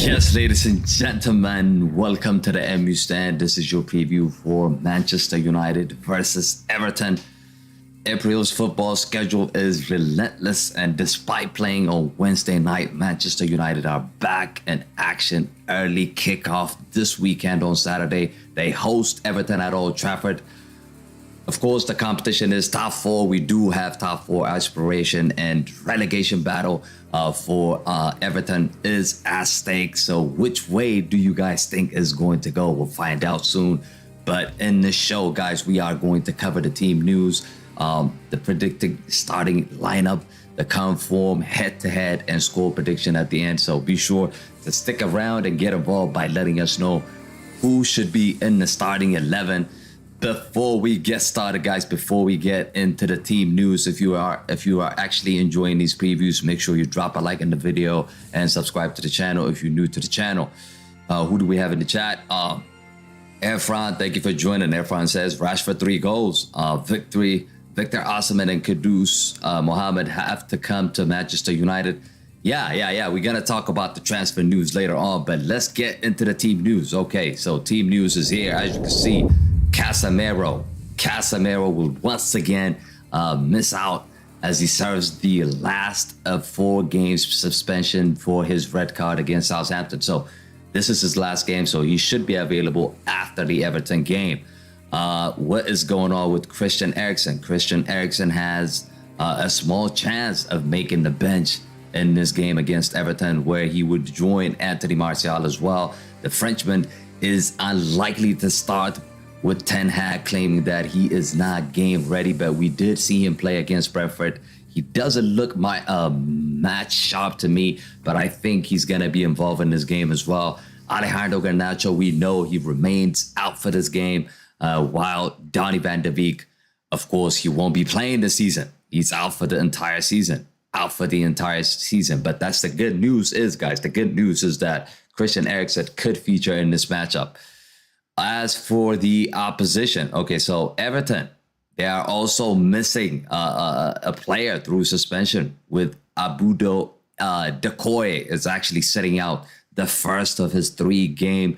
Yes, ladies and gentlemen, welcome to the MU Stand. This is your preview for Manchester United versus Everton. April's football schedule is relentless, and despite playing on Wednesday night, Manchester United are back in action. Early kickoff this weekend on Saturday. They host Everton at Old Trafford. Of course, the competition is top four. We do have top four aspiration, and relegation battle for Everton is at stake. So which way do you guys think is going to go? We'll find out soon. But in this show, guys, we are going to cover the team news, the predicted starting lineup, the current form, head-to-head, and score prediction at the end. So be sure to stick around and get involved by letting us know who should be in the starting 11. Before we get started, guys, before we get into the team news, if you are actually enjoying these previews, make sure you drop a like in the video and subscribe to the channel if you're new to the channel. Who do we have in the chat? Erfran, thank you for joining. Erfran says Rashford 3 goals. Victor Osimhen and Kudus Mohammed have to come to Manchester United. Yeah. We're going to talk about the transfer news later on, but let's get into the team news. Okay, so team news is here. As you can see, Casemiro will once again miss out as he serves the last of 4 games suspension for his red card against Southampton. So this is his last game, so he should be available after the Everton game. What is going on with Christian Eriksen? Christian Eriksen has a small chance of making the bench in this game against Everton, where he would join Anthony Martial as well. The Frenchman is unlikely to start, with Ten Hag claiming that he is not game ready, but we did see him play against Brentford. He doesn't look match sharp to me, but I think he's going to be involved in this game as well. Alejandro Garnacho, we know he remains out for this game, while Donny van de Beek, of course, he won't be playing this season. He's out for the entire season. But that's the good news is, guys, the good news is that Christian Eriksen could feature in this matchup. As for the opposition, okay, so Everton, they are also missing a player through suspension, with Abudo Decoy is actually sitting out the first of his 3-game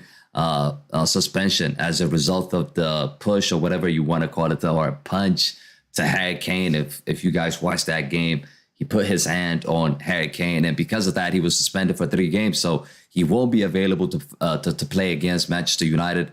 suspension as a result of the push, or whatever you want to call it, or punch to Harry Kane. If you guys watched that game, he put his hand on Harry Kane, and because of that, he was suspended for 3 games. So he won't be available to play against Manchester United.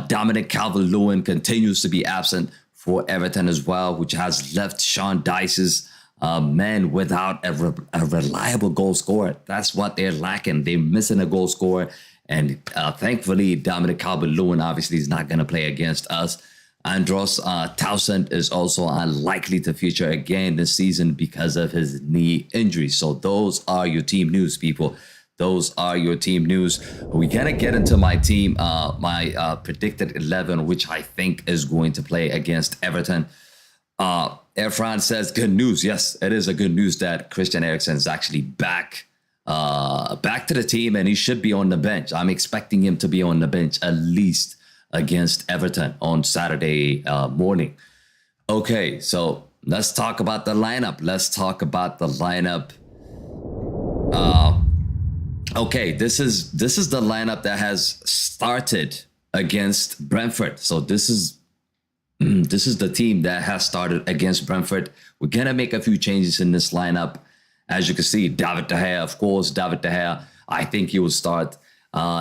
Dominic Calvert-Lewin continues to be absent for Everton as well, which has left Sean Dyche's men without a reliable goal scorer. That's what they're lacking. They're missing a goal scorer. And thankfully, Dominic Calvert-Lewin obviously is not going to play against us. Andros Townsend is also unlikely to feature again this season because of his knee injury. So those are your team news, people. Those are your team news. We're going to get into my team, my predicted 11, which I think is going to play against Everton. Erfran says, good news. Yes, it is a good news that Christian Eriksen is actually back to the team, and he should be on the bench. I'm expecting him to be on the bench at least against Everton on Saturday morning. Okay, so let's talk about the lineup. Okay, this is the lineup that has started against Brentford. So this is the team that has started against Brentford. We're gonna make a few changes in this lineup. As you can see, David De Gea, of course, I think he will start.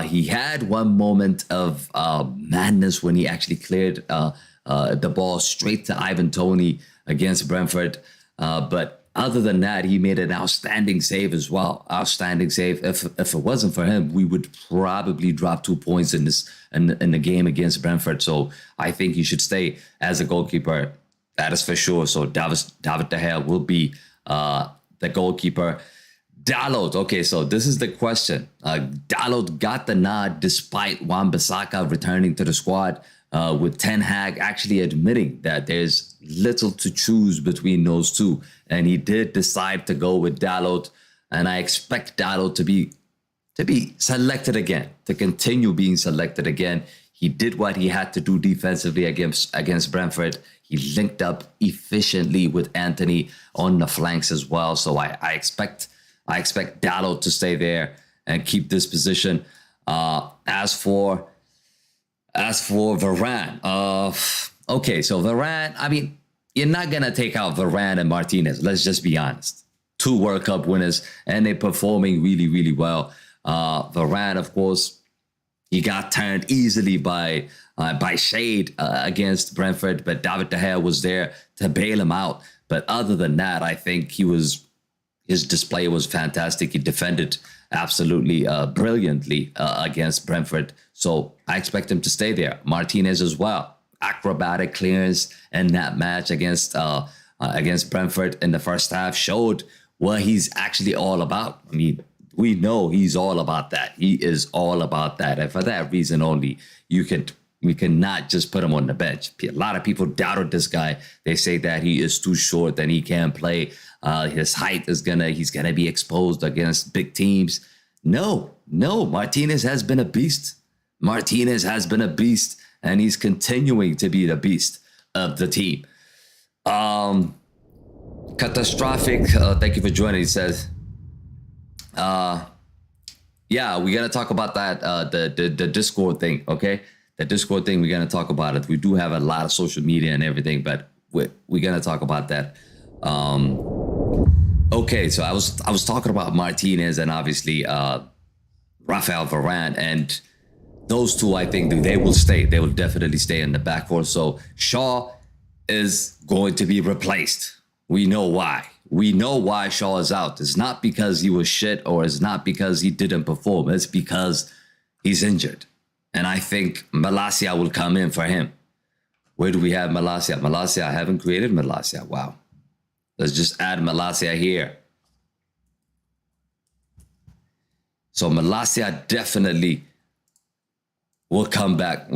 He had one moment of madness when he actually cleared the ball straight to Ivan Toney against Brentford. But other than that, he made an outstanding save as well. Outstanding save. If it wasn't for him, we would probably drop 2 points in the game against Brentford. So I think he should stay as a goalkeeper. That is for sure. So David De Gea will be the goalkeeper. Dalot. Okay, so this is the question. Dalot got the nod despite Wan-Bissaka returning to the squad, with Ten Hag actually admitting that there's little to choose between those two. And he did decide to go with Dalot. And I expect Dalot to be selected again, to continue being selected again. He did what he had to do defensively against Brentford. He linked up efficiently with Anthony on the flanks as well. So I expect Dalot to stay there. and keep this position. As for Varane, okay, so Varane, I mean, you're not going to take out Varane and Martinez. Let's just be honest. 2 World Cup winners, and they're performing really, really well. Varane, of course, he got turned easily by shade against Brentford, but David De Gea was there to bail him out. But other than that, I think his display was fantastic. He defended absolutely brilliantly against Brentford. So I expect him to stay there. Martinez as well. Acrobatic clearance in that match against Brentford in the first half showed what he's actually all about. I mean, we know he's all about that. He is all about that. And for that reason only, we cannot just put him on the bench. A lot of people doubted this guy. They say that he is too short and he can't play. His height he's gonna be exposed against big teams. No, Martinez has been a beast. Martinez has been a beast, and he's continuing to be the beast of the team. Catastrophic, thank you for joining. He says, yeah, we're gonna talk about that, the Discord thing, okay? The Discord thing, we're gonna talk about it. We do have a lot of social media and everything, but we're gonna talk about that. Okay, so I was talking about Martinez and obviously Rafael Varane, and those two, I think they will stay. They will definitely stay in the back four. So Shaw is going to be replaced. We know why. We know why Shaw is out. It's not because he was shit or it's not because he didn't perform. It's because he's injured. And I think Malacia will come in for him. Where do we have Malacia? Malacia, I haven't created Malacia. Wow. Let's just add Malacia here. So Malacia definitely will come back.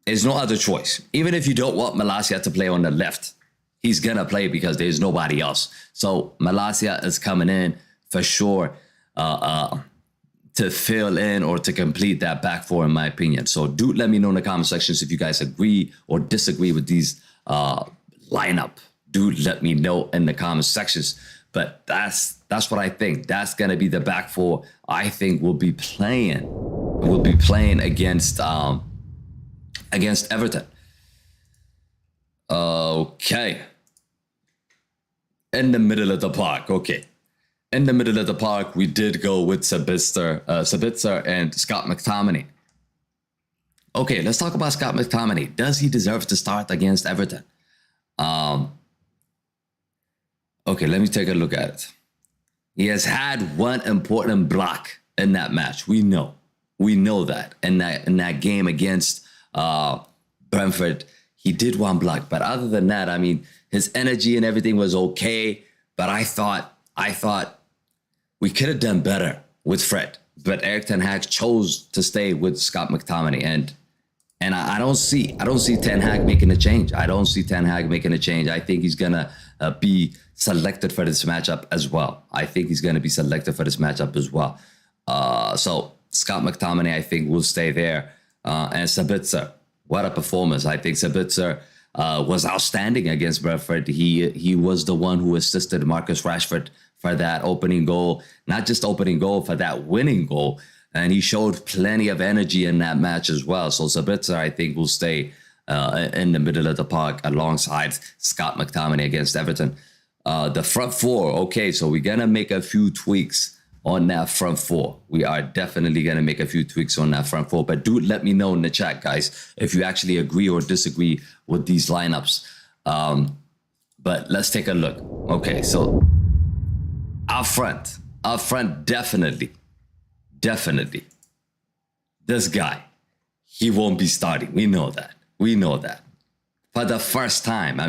There's no other choice. Even if you don't want Malacia to play on the left, he's going to play because there's nobody else. So Malacia is coming in for sure to fill in or to complete that back four, in my opinion. So do let me know in the comment sections if you guys agree or disagree with these lineup. Do let me know in the comment sections. But that's what I think. That's going to be the back four I think will be playing. Will be playing against Everton. Okay. In the middle of the park. Okay. In the middle of the park, we did go with Sabitzer and Scott McTominay. Okay, let's talk about Scott McTominay. Does he deserve to start against Everton? Okay, let me take a look at it. He has had one important block in that match. We know that. In that game against Brentford, he did one block. But other than that, I mean, his energy and everything was okay. But I thought we could have done better with Fred. But Ten Hag chose to stay with Scott McTominay. And I don't see Ten Hag making a change. I don't see Ten Hag making a change. I think he's going to be selected for this matchup as well. So Scott McTominay, I think, will stay there. And Sabitzer, what a performance. I think Sabitzer was outstanding against Brentford. He was the one who assisted Marcus Rashford for that opening goal. Not just opening goal, for that winning goal. And he showed plenty of energy in that match as well. So Sabitzer, I think, will stay in the middle of the park alongside Scott McTominay against Everton. The front four, okay, so we're going to make a few tweaks on that front four. We are definitely going to make a few tweaks on that front four. But do let me know in the chat, guys, if you actually agree or disagree with these lineups. But let's take a look. Okay, so up front, definitely. This guy, he won't be starting. We know that. For the first time,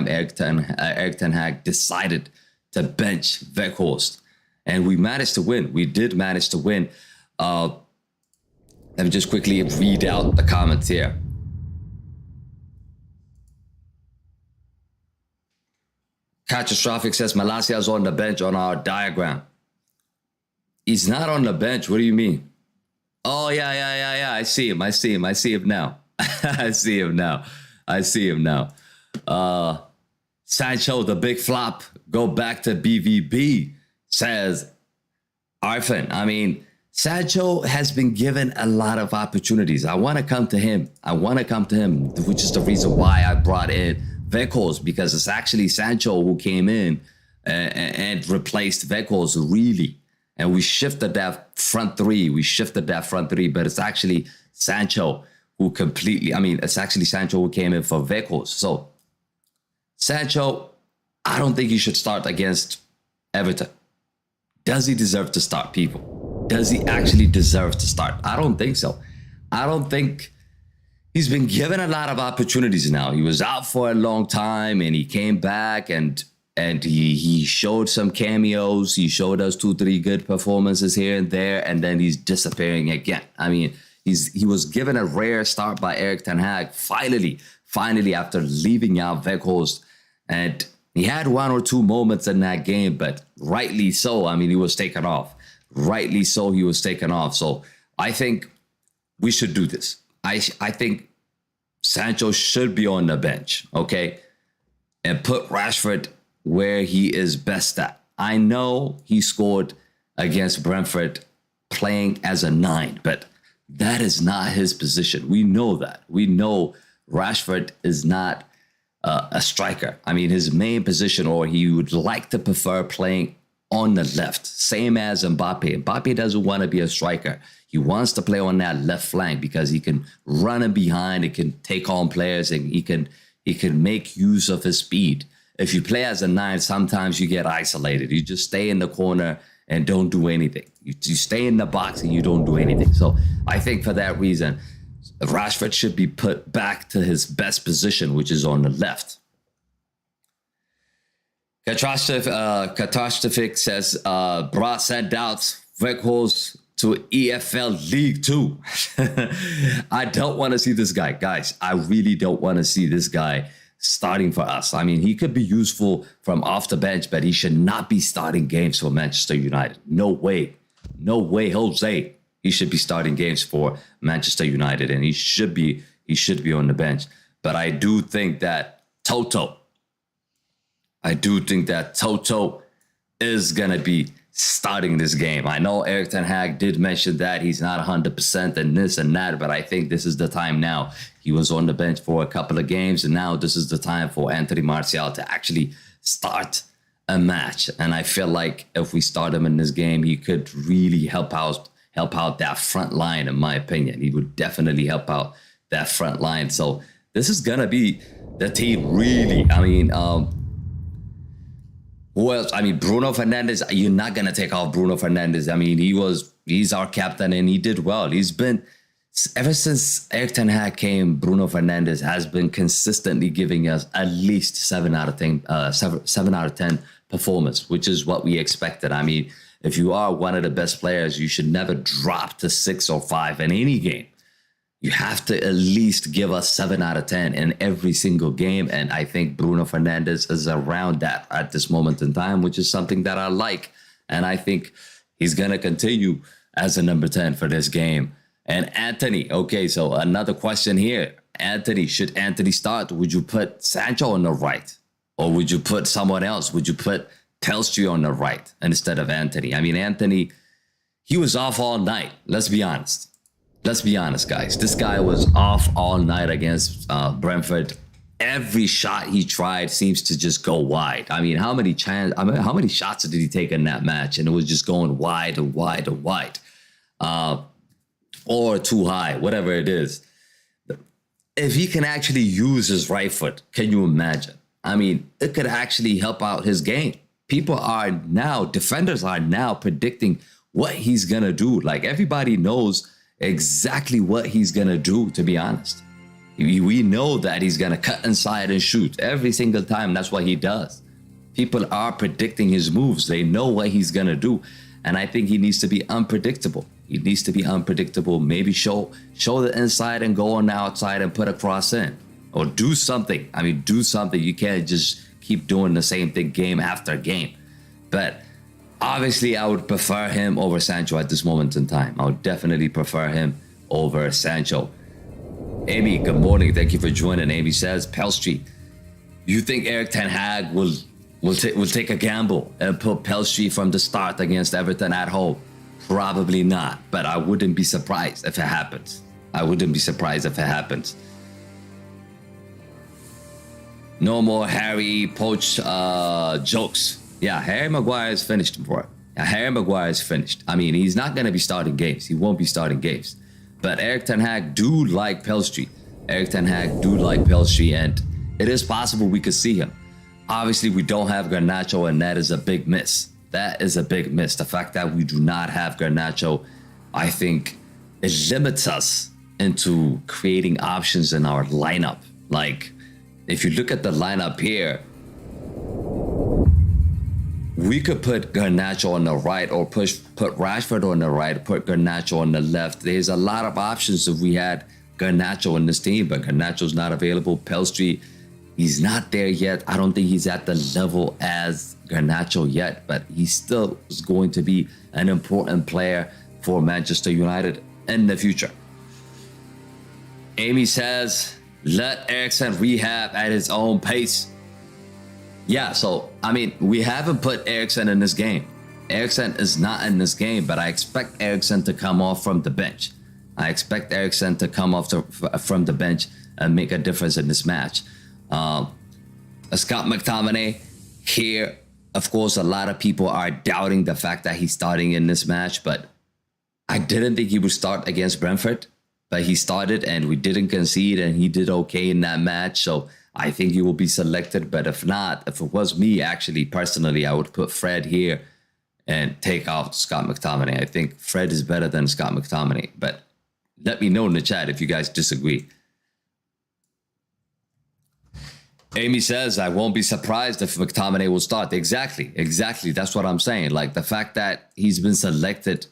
Erik Ten Hag decided to bench Weghorst. And we managed to win. We did manage to win. Let me just quickly read out the comments here. Catastrophic says Malacia is on the bench on our diagram. He's not on the bench. What do you mean? Oh, yeah. I see him now. I see him now. Sancho, the big flop. Go back to BVB, says Arfin, I mean, Sancho has been given a lot of opportunities. I want to come to him. Which is the reason why I brought in Weghorst, because it's actually Sancho who came in and replaced Weghorst really. And we shifted that front three. But it's actually Sancho who came in for Weghorst. So Sancho, I don't think he should start against Everton. Does he deserve to start, people? Does he actually deserve to start? I don't think so. I don't think he's been given a lot of opportunities now. He was out for a long time and he came back and he showed some cameos. He showed us 2-3 good performances here and there, and then he's disappearing again. I mean, he was given a rare start by Erik Ten Hag finally after leaving out Weghorst, and he had 1 or 2 moments in that game, but rightly so. I mean, he was taken off. So I think we should do this. I think Sancho should be on the bench, okay? And put Rashford where he is best at. I know he scored against Brentford playing as a 9, but that is not his position. We know that. We know Rashford is not a striker. I mean, his main position, or he would like to prefer playing on the left, same as Mbappe. Mbappe doesn't want to be a striker. He wants to play on that left flank because he can run in behind, he can take on players, and he can make use of his speed. If you play as a 9, sometimes you get isolated. You just stay in the corner and don't do anything. You stay in the box and you don't do anything. So I think for that reason, Rashford should be put back to his best position, which is on the left. Catastrophic says, Bra sent out Weghorst to EFL League 2. I don't want to see this guy. Guys, I really don't want to see this guy starting for us. I mean, he could be useful from off the bench, but he should not be starting games for Manchester United. No way, Jose. He should be starting games for Manchester United, and he should be on the bench. But I do think that Toto is going to be starting this game. I know Erik Ten Hag did mention that he's not 100% and this and that, but I think this is the time now. He was on the bench for a couple of games, and now this is the time for Anthony Martial to actually start a match. And I feel like if we start him in this game, he could really help out that front line, in my opinion. He would definitely help out that front line. So this is going to be the team, really. I mean, who else? I mean, Bruno Fernandes, you're not going to take off Bruno Fernandes. I mean, he's our captain and he did well. He's been, ever since Erik Ten Hag came, Bruno Fernandes has been consistently giving us at least 7 out of 10 performance, which is what we expected. I mean, if you are one of the best players, you should never drop to 6 or 5 in any game. You have to at least give us 7 out of 10 in every single game. And I think Bruno Fernandes is around that at this moment in time, which is something that I like. And I think he's going to continue as a number 10 for this game. And Anthony, okay, so another question here. Anthony, should Anthony start? Would you put Sancho on the right? Or would you put someone else? Would you put Pellistri on the right instead of Anthony? I mean, Anthony, he was off all night. Let's be honest. Let's be honest, guys. This guy was off all night against Brentford. Every shot he tried seems to just go wide. I mean, how many shots did he take in that match? And it was just going wide and wide and wide. Or too high, whatever it is. If he can actually use his right foot, can you imagine? I mean, it could actually help out his game. Defenders are now predicting what he's going to do. Like, everybody knows exactly what he's going to do, to be honest. We know that he's going to cut inside and shoot every single time. That's what he does. People are predicting his moves. They know what he's going to do. And I think he needs to be unpredictable. Maybe show the inside and go on the outside and put a cross in. Or do something. I mean, do something. You can't just keep doing the same thing game after game. But obviously, I would prefer him over Sancho at this moment in time. I would definitely prefer him over Sancho. Amy, good morning. Thank you for joining. Amy says, Pellistri, you think Erik Ten Hag will take a gamble and put Pellistri from the start against Everton at home? Probably not, but I wouldn't be surprised if it happens. I wouldn't be surprised if it happens. No more Harry Poach jokes. Yeah, Harry Maguire is finished, bro. Harry Maguire is finished. I mean, he's not going to be starting games. He won't be starting games. But Erik Ten Hag do like Pellistri. Erik Ten Hag do like Pellistri, and it is possible we could see him. Obviously, we don't have Garnacho, and that is a big miss. That is a big miss. The fact that we do not have Garnacho, I think, it limits us into creating options in our lineup. Like, if you look at the lineup here, we could put Garnacho on the right, or put Rashford on the right, put Garnacho on the left. There's a lot of options if we had Garnacho in this team, but Garnacho's not available. Pellistri, he's not there yet. I don't think he's at the level as Garnacho yet, but he still is going to be an important player for Manchester United in the future. Amy says, let Eriksen rehab at his own pace. Yeah, so, I mean, we haven't put Eriksen in this game. Eriksen is not in this game, but I expect Eriksen to come off from the bench. I expect Eriksen to come off from the bench and make a difference in this match. Scott McTominay here, of course, a lot of people are doubting the fact that he's starting in this match, but I didn't think he would start against Brentford, but he started and we didn't concede and he did okay in that match. So I think he will be selected, but if not, if it was me, actually, personally, I would put Fred here and take out Scott McTominay. I think Fred is better than Scott McTominay, but let me know in the chat if you guys disagree. Amy says, I won't be surprised if McTominay will start. Exactly. That's what I'm saying. Like, the fact that he's been selected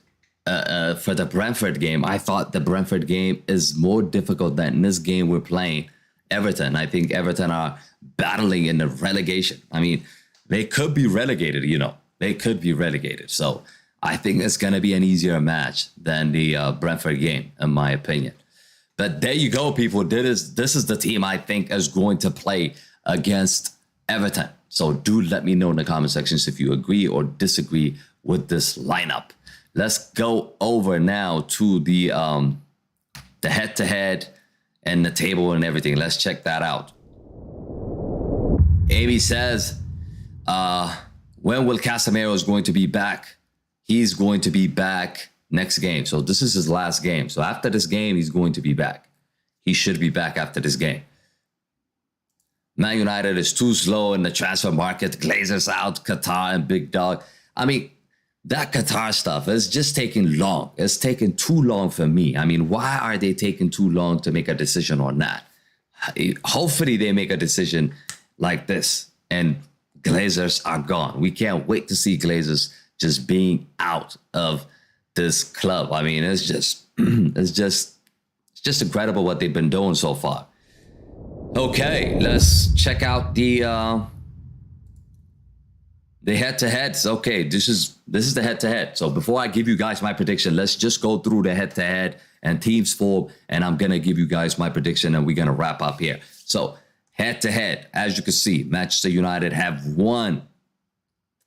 for the Brentford game, I thought the Brentford game is more difficult than this game we're playing. Everton. I think Everton are battling in the relegation. I mean, they could be relegated, you know. They could be relegated. So I think it's going to be an easier match than the Brentford game, in my opinion. But there you go, people. This is the team I think is going to play against Everton. So do let me know in the comment sections if you agree or disagree with this lineup. Let's go over now to the head-to-head and the table and everything. Let's check that out. Amy says, when will Casemiro is going to be back? He's going to be back next game. So this is his last game. So after this game, he's going to be back. He should be back after this game. Man United is too slow in the transfer market. Glazers out, Qatar and Big Dog. I mean, that Qatar stuff is just taking long. It's taking too long for me. I mean, why are they taking too long to make a decision on that? Hopefully they make a decision like this and Glazers are gone. We can't wait to see Glazers just being out of this club. I mean, it's just incredible what they've been doing so far. Okay, let's check out the head-to-heads. Okay, this is the head-to-head. So before I give you guys my prediction, let's just go through the head-to-head and teams form, and I'm gonna give you guys my prediction, and we're gonna wrap up here. So head-to-head, as you can see, Manchester United have won.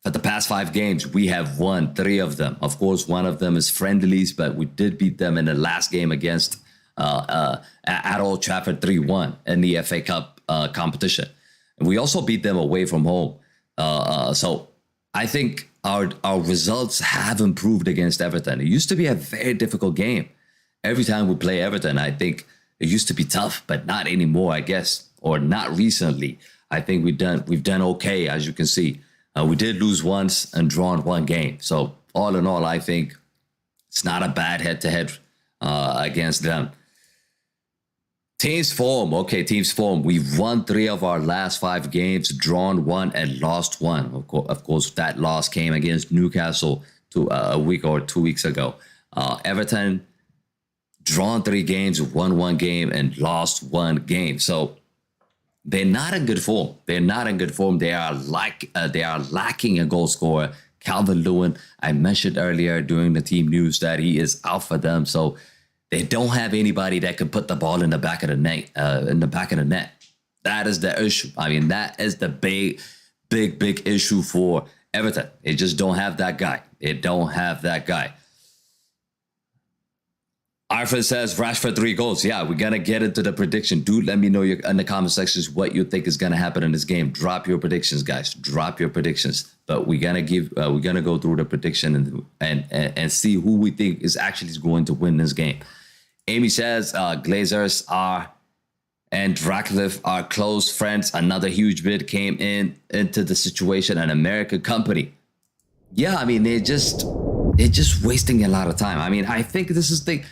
For the past 5 games, we have won 3 of them. Of course, one of them is friendlies, but we did beat them in the last game against at Old Trafford 3-1 in the FA Cup competition. And we also beat them away from home. So I think our results have improved against Everton. It used to be a very difficult game. Every time we play Everton, I think it used to be tough, but not anymore, I guess, or not recently. I think we've done okay, as you can see. We did lose once and drawn 1 game. So all in all, I think it's not a bad head-to-head against them. Teams form. Okay, teams form. We've won 3 of our last 5 games, drawn 1 and lost 1. Of course, that loss came against Newcastle a week or 2 weeks ago. Everton, drawn 3 games, won 1 game, and lost 1 game. So they're not in good form. They're not in good form. They are lacking a goal scorer. Calvert-Lewin, I mentioned earlier during the team news that he is out for them. So they don't have anybody that can put the ball in the back of the net. That is the issue. I mean, that is the big issue for Everton. They just don't have that guy. They don't have that guy. Arfred says Rashford 3 goals. Yeah, we're gonna get into the prediction. Dude, let me know in the comment sections what you think is gonna happen in this game. Drop your predictions, guys. Drop your predictions. But we're gonna go through the prediction and see who we think is actually going to win this game. Amy says Glazers are and Ratcliffe are close friends. Another huge bid came into the situation. An American company. Yeah, I mean they're just wasting a lot of time. I mean, I think this is the.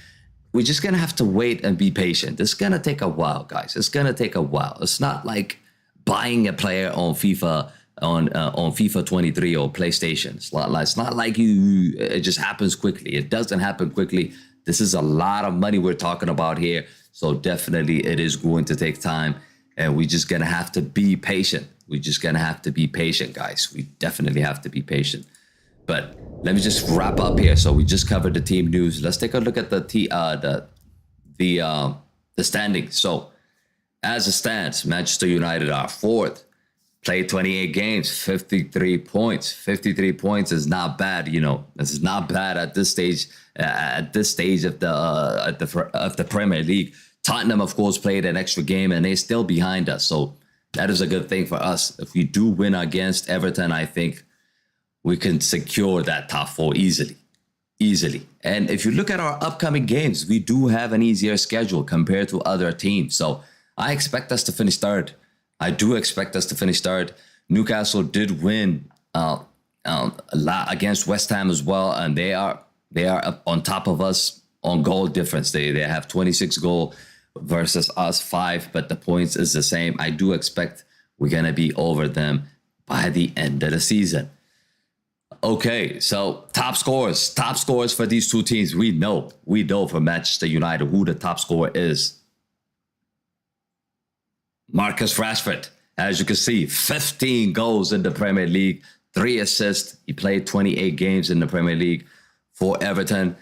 We're just going to have to wait and be patient. It's going to take a while, guys. It's going to take a while. It's not like buying a player on FIFA on FIFA 23 or PlayStation. It's not like it just happens quickly. It doesn't happen quickly. This is a lot of money we're talking about here. So definitely it is going to take time. And we're just going to have to be patient. We're just going to have to be patient, guys. We definitely have to be patient. But let me just wrap up here. So we just covered the team news. Let's take a look at the standings. So as it stands, Manchester United are fourth, played 28 games, 53 points. 53 points is not bad. You know, this is not bad at this stage. At this stage of the Premier League. Tottenham, of course, played an extra game and they're still behind us. So that is a good thing for us. If we do win against Everton, I think we can secure that top 4 easily. And if you look at our upcoming games, we do have an easier schedule compared to other teams. So I expect us to finish third. I do expect us to finish third. Newcastle did win a lot against West Ham as well. And they are up on top of us on goal difference. They have 26 goal versus us 5, but the points is the same. I do expect we're going to be over them by the end of the season. Okay, so top scores for these two teams. We know for Manchester United who the top scorer is. Marcus Rashford, as you can see, 15 goals in the Premier League, 3 assists. He played 28 games in the Premier League for Everton.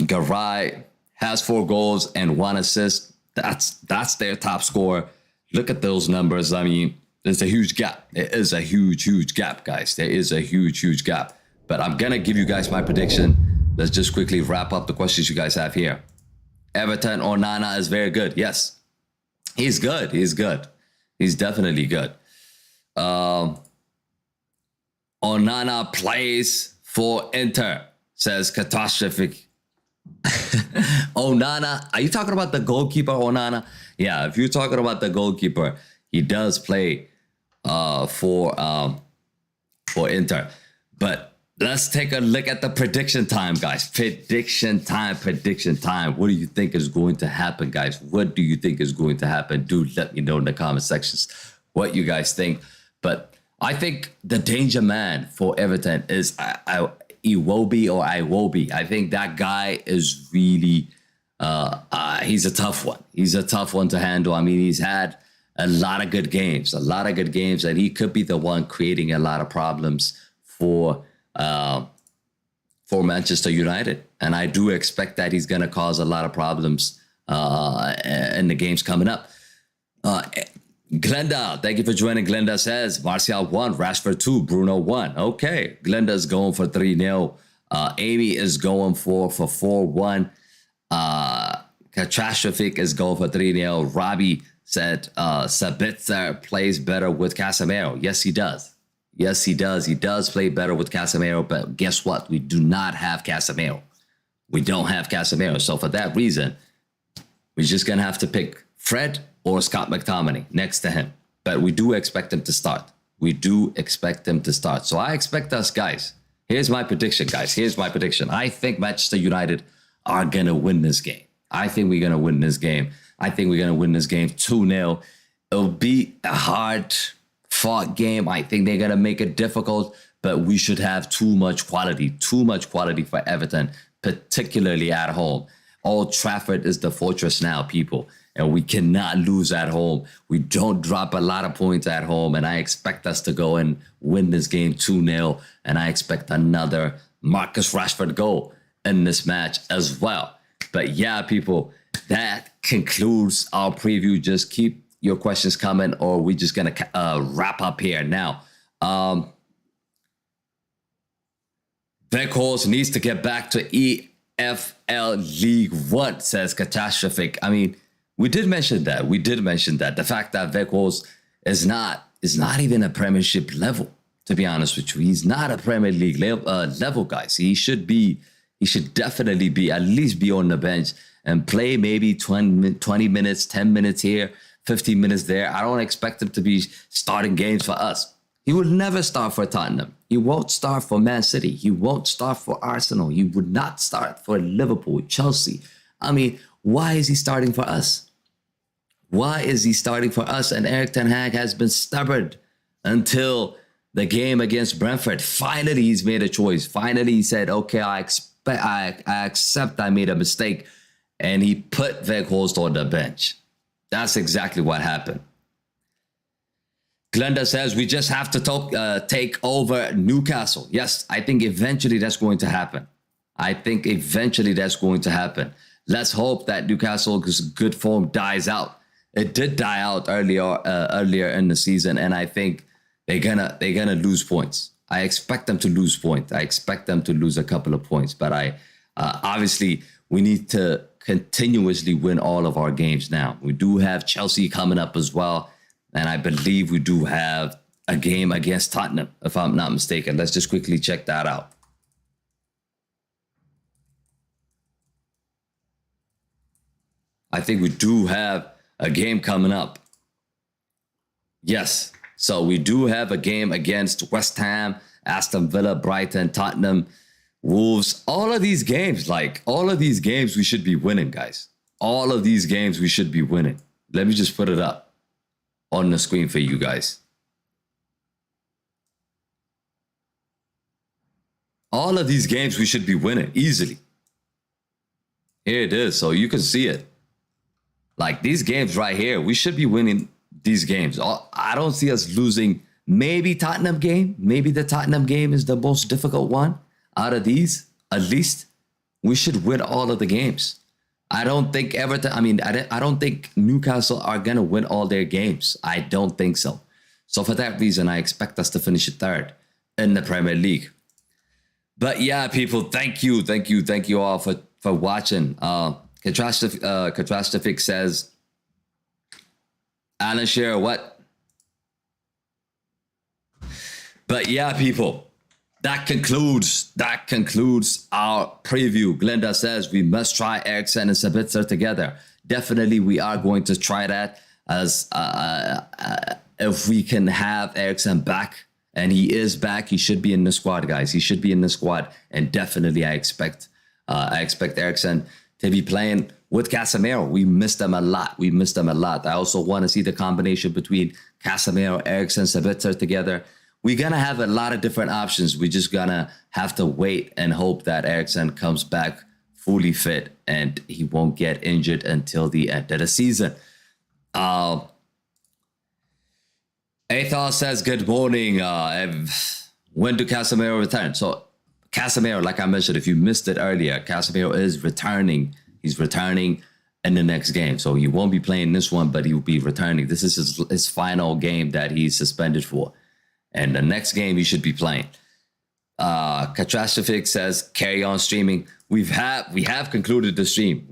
Garay has 4 goals and 1 assist. That's their top scorer. Look at those numbers. I mean, there's a huge gap. There is a huge gap, guys. There is a huge gap. But I'm going to give you guys my prediction. Let's just quickly wrap up the questions you guys have here. Everton Onana is very good. Yes, he's good. He's definitely good. Onana plays for Inter, says Catastrophic. Onana, are you talking about the goalkeeper Onana? Yeah, if you're talking about the goalkeeper, he does play for Inter. But let's take a look at the prediction time, guys. Prediction time. What do you think is going to happen, guys? What do you think is going to happen? Do let me know in the comment sections what you guys think. But I think the danger man for Everton is Iwobi. I think that guy is really, he's a tough one. He's a tough one to handle. I mean, he's had a lot of good games, and he could be the one creating a lot of problems for Manchester United. And I do expect that he's going to cause a lot of problems in the games coming up. Glenda, thank you for joining. Glenda says Martial 1, Rashford 2, Bruno 1. Okay, Glenda's going for 3-0. Amy is going for 4-1. Catastrophic is going for 3-0. Robbie said Sabitzer plays better with Casemiro. Yes, he does. He does play better with Casemiro, but guess what? We do not have Casemiro. We don't have Casemiro. So for that reason, we're just going to have to pick Fred or Scott McTominay next to him. But we do expect him to start. So I expect us, guys. Here's my prediction, guys. I think Manchester United are going to win this game. I think we're going to win this game 2-0. It'll be a hard-fought game. I think they're going to make it difficult, but we should have too much quality for Everton, particularly at home. Old Trafford is the fortress now, people, and we cannot lose at home. We don't drop a lot of points at home, and I expect us to go and win this game 2-0, and I expect another Marcus Rashford goal in this match as well. But yeah, people, that concludes our preview. Just keep your questions coming, or we're just going to wrap up here. Now, Weghorst needs to get back to FL League One, says Catastrophic. I mean, we did mention that. The fact that Weghorst is not even a Premiership level, to be honest with you. He's not a Premier League level, guys. He should definitely be, at least be on the bench and play maybe 20 minutes, 10 minutes here, 15 minutes there. I don't expect him to be starting games for us. He would never start for Tottenham. He won't start for Man City. He won't start for Arsenal. He would not start for Liverpool, Chelsea. I mean, why is he starting for us? Why is he starting for us? And Erik Ten Hag has been stubborn until the game against Brentford. Finally, he's made a choice. Finally, he said, okay, I accept I made a mistake. And he put Weghorst on the bench. That's exactly what happened. Glenda says, we just have to take over Newcastle. Yes, I think eventually that's going to happen. Let's hope that Newcastle's good form dies out. It did die out earlier in the season, and I think they're gonna lose points. I expect them to lose points. I expect them to lose a couple of points, but obviously we need to continuously win all of our games now. We do have Chelsea coming up as well. And I believe we do have a game against Tottenham, if I'm not mistaken. Let's just quickly check that out. I think we do have a game coming up. Yes. So we do have a game against West Ham, Aston Villa, Brighton, Tottenham, Wolves. All of these games we should be winning, guys. All of these games we should be winning. Let me just put it up on the screen for you guys. All of these games we should be winning easily. Here it is, so you can see it. Like these games right here, we should be winning these games. I don't see us losing. Maybe Tottenham game. Maybe the Tottenham game is the most difficult one out of these. At least we should win all of the games. I don't think Everton, I don't think Newcastle are going to win all their games. I don't think so. So for that reason, I expect us to finish third in the Premier League. But yeah, people, thank you all for watching. Catastrophic says, Alan Shearer, what? But yeah, people, that concludes our preview. Glenda says we must try Eriksen and Sabitzer together. Definitely, we are going to try that as if we can have Eriksen back. And he is back. He should be in the squad, guys. He should be in the squad. And definitely, I expect Eriksen to be playing with Casemiro. We missed them a lot. I also want to see the combination between Casemiro, Eriksen, Sabitzer together. We're going to have a lot of different options. We're just going to have to wait and hope that Eriksen comes back fully fit and he won't get injured until the end of the season. Athos says, good morning. When do Casemiro return? So Casemiro, like I mentioned, if you missed it earlier, Casemiro is returning. He's returning in the next game. So he won't be playing this one, but he will be returning. This is his final game that he's suspended for. And the next game he should be playing. Catastrophic says, carry on streaming. We have concluded the stream.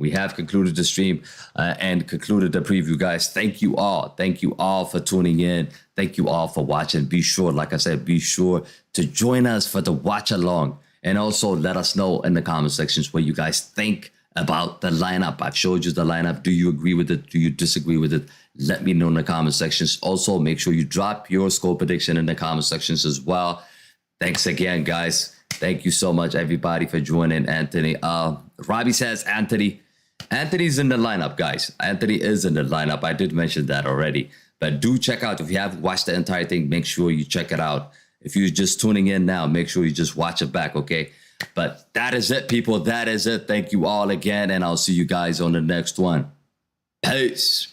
And concluded the preview, guys. Thank you all for tuning in. Thank you all for watching. Be sure, like I said, to join us for the watch along. And also let us know in the comment sections what you guys think about the lineup. I've showed you the lineup. Do you agree with it? Do you disagree with it? Let me know in the comment sections. Also, make sure you drop your score prediction in the comment sections as well. Thanks again, guys. Thank you so much, everybody, for joining. Anthony. Robbie says Anthony's in the lineup, guys. Anthony is in the lineup. I did mention that already. But do check out, if you haven't watched the entire thing, make sure you check it out. If you're just tuning in now, make sure you just watch it back, okay? But that is it, people. That is it. Thank you all again, and I'll see you guys on the next one. Peace.